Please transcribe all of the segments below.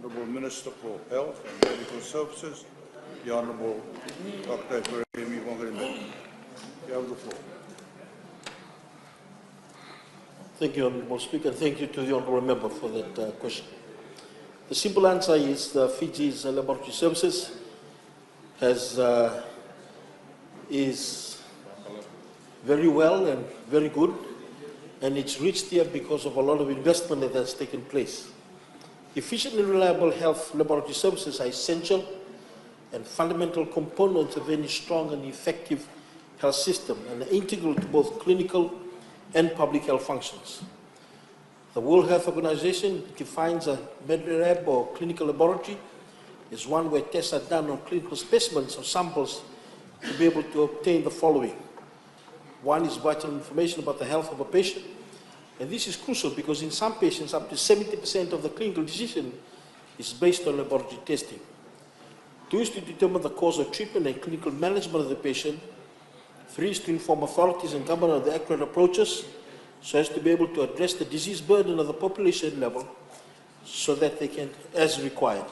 Honourable Minister for Health and Medical Services, the Honourable Dr. Kuremi Wangari. You have the floor. Thank you, Honourable Speaker. Thank you to the Honourable Member for that question. The simple answer is Fiji's laboratory services is very well and very good, and it's reached here because of a lot of investment that has taken place. Efficient and reliable health laboratory services are essential and fundamental components of any strong and effective health system and are integral to both clinical and public health functions. The World Health Organization defines a med-lab or clinical laboratory as one where tests are done on clinical specimens or samples to be able to obtain the following. One is vital information about the health of a patient. And this is crucial because in some patients, up to 70% of the clinical decision is based on laboratory testing. Two is to determine the cause of treatment and clinical management of the patient. Three is to inform authorities and government of the accurate approaches so as to be able to address the disease burden of the population level so that they can, as required.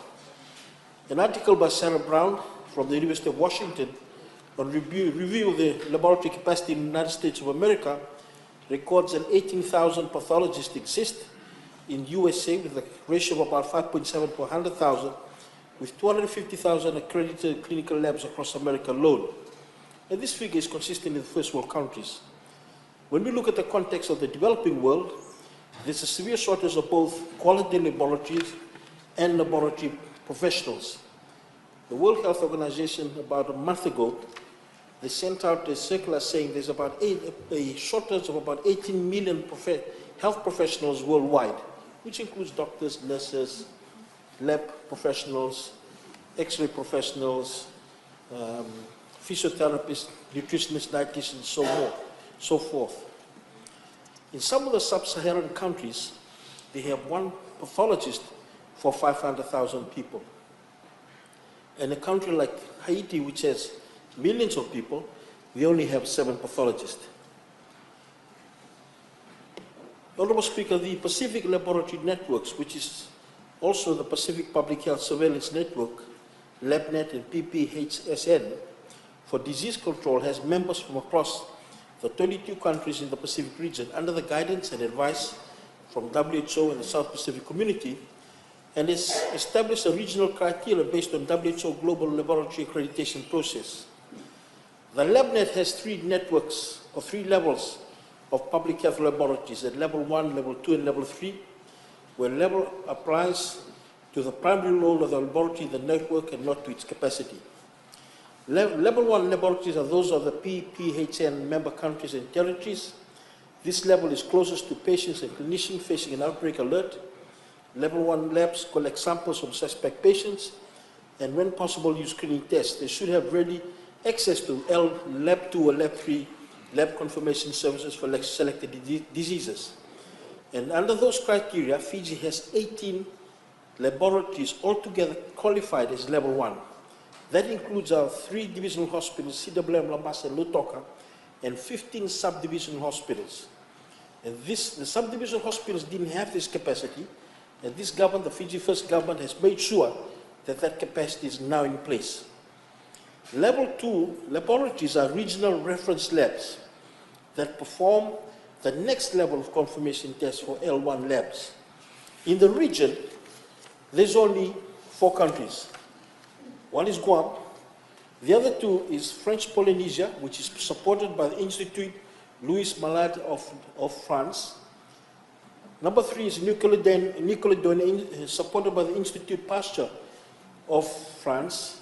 An article by Sarah Brown from the University of Washington on review of the laboratory capacity in the United States of America records that 18,000 pathologists exist in USA with a ratio of about 5.7 per 100,000, with 250,000 accredited clinical labs across America alone. And this figure is consistent in the first world countries. When we look at the context of the developing world, there's a severe shortage of both quality laboratories and laboratory professionals. The World Health Organization, about a month ago, they sent out a circular saying there's about a shortage of about 18 million health professionals worldwide, which includes doctors, nurses, lab professionals, X-ray professionals, physiotherapists, nutritionists, dietitians, so forth. In some of the sub-Saharan countries, they have one pathologist for 500,000 people. In a country like Haiti, which has millions of people, we only have 7 pathologists. Honourable Speaker, the Pacific Laboratory Networks, which is also the Pacific Public Health Surveillance Network, LabNet and PPHSN, for disease control has members from across the 22 countries in the Pacific region under the guidance and advice from WHO and the South Pacific Community, and has established a regional criteria based on WHO Global Laboratory Accreditation process. The LabNet has 3 networks or 3 levels of public health laboratories at level 1, level 2, and level 3, where level applies to the primary role of the laboratory in the network and not to its capacity. Level 1 laboratories are those of the PPHN member countries and territories. This level is closest to patients and clinicians facing an outbreak alert. Level 1 labs collect samples from suspect patients and when possible use screening tests. They should have ready access to Lab 2 or Lab 3 lab confirmation services for selected diseases. And under those criteria, Fiji has 18 laboratories altogether qualified as level 1. That includes our 3 divisional hospitals, CWM, Lambasa, and Lutoka, and 15 subdivisional hospitals. And the subdivisional hospitals didn't have this capacity, and this government, the Fiji First government, has made sure that that capacity is now in place. Level 2 laboratories are regional reference labs that perform the next level of confirmation tests for L1 labs. In the region, there's only 4 countries. One is Guam. The other 2 is French Polynesia, which is supported by the Institut Louis Malade of France. Number 3 is New Caledonia, supported by the Institut Pasteur of France.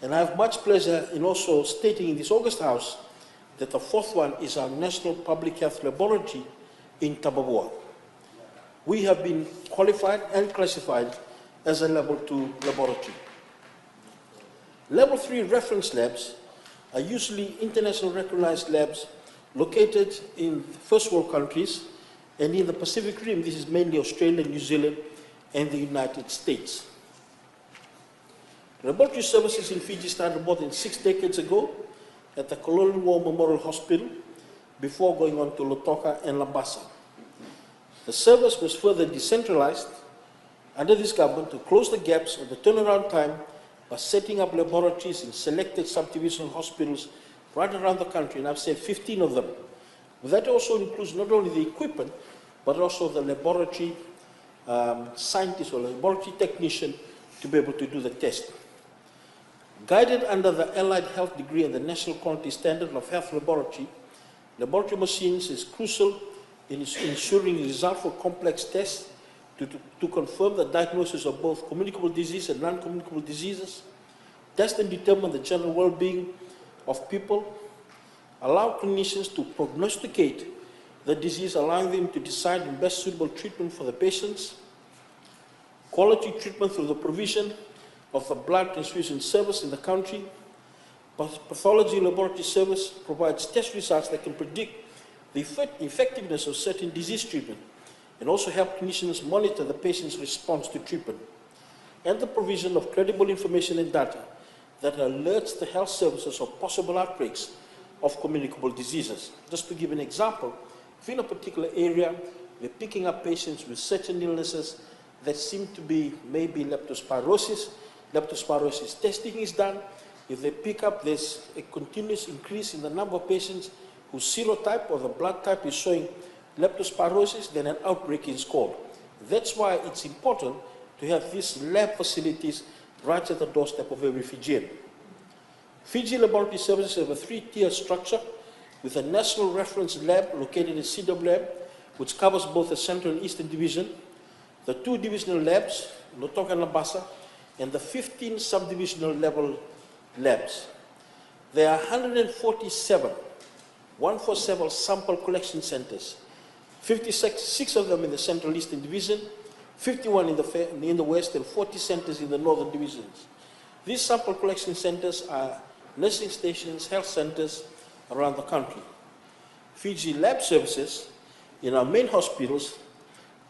And I have much pleasure in also stating in this August House that the 4th one is our National Public Health Laboratory in Tababoa. We have been qualified and classified as a level 2 laboratory. Level 3 reference labs are usually international recognized labs located in first world countries, and in the Pacific Rim, this is mainly Australia, New Zealand, and the United States. Laboratory services in Fiji started more than 6 decades ago at the Colonial War Memorial Hospital before going on to Lutoka and Lambasa. The service was further decentralized under this government to close the gaps on the turnaround time by setting up laboratories in selected subdivisional hospitals right around the country, and I've said 15 of them. That also includes not only the equipment, but also the laboratory scientist or laboratory technician to be able to do the testing. Guided under the Allied Health degree and the National Quality Standard of Health Laboratory, laboratory machines is crucial in ensuring results for complex tests to confirm the diagnosis of both communicable disease and non-communicable diseases, test and determine the general well-being of people, allow clinicians to prognosticate the disease, allowing them to decide on best suitable treatment for the patients, quality treatment through the provision of the blood transfusion service in the country. Pathology laboratory service provides test results that can predict the effectiveness of certain disease treatment and also help clinicians monitor the patient's response to treatment. And the provision of credible information and data that alerts the health services of possible outbreaks of communicable diseases. Just to give an example, if in a particular area we're picking up patients with certain illnesses that seem to be maybe leptospirosis testing is done. If they pick up, there's a continuous increase in the number of patients whose serotype or the blood type is showing leptospirosis, then an outbreak is called. That's why it's important to have these lab facilities right at the doorstep of every Fijian. Fiji Laboratory Services have a 3-tier structure with a national reference lab located in CWM, which covers both the Central and Eastern Division, the 2 divisional labs, Notoka and Labasa, and the 15 subdivisional level labs. There are 147 sample collection centers, 56 of them in the Central Eastern Division, 51 in the West, and 40 centers in the Northern Divisions. These sample collection centers are nursing stations, health centers around the country. Fiji Lab Services in our main hospitals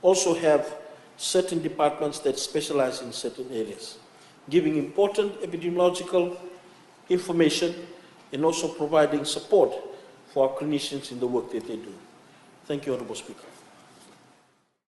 also have certain departments that specialize in certain areas, giving important epidemiological information and also providing support for our clinicians in the work that they do. Thank you, Honourable Speaker.